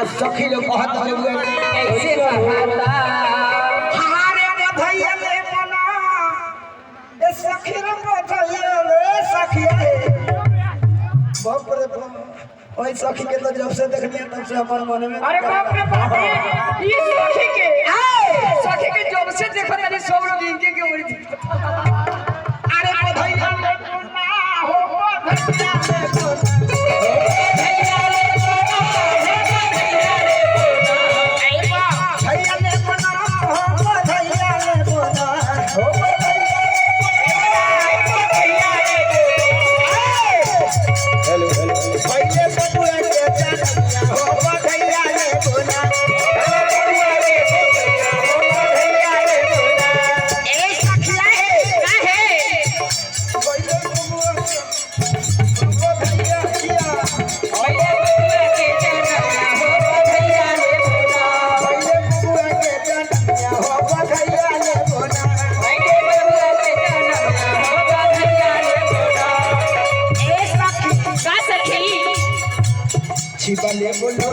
आज सखी लोग कहत हुए ऐसे कहता हारे बधैया ले मना ए सखी रे बधैया ले सखिया बाप रे बाप ओए सखी के तो जब से देखलिए तब से हमारे मन में अरे बाप रे बाप ये सखी के जब से देखो तनी सब लोग इनके के उड़ी अरे बधैया ले मना हो बधैया ले छिपले बोलो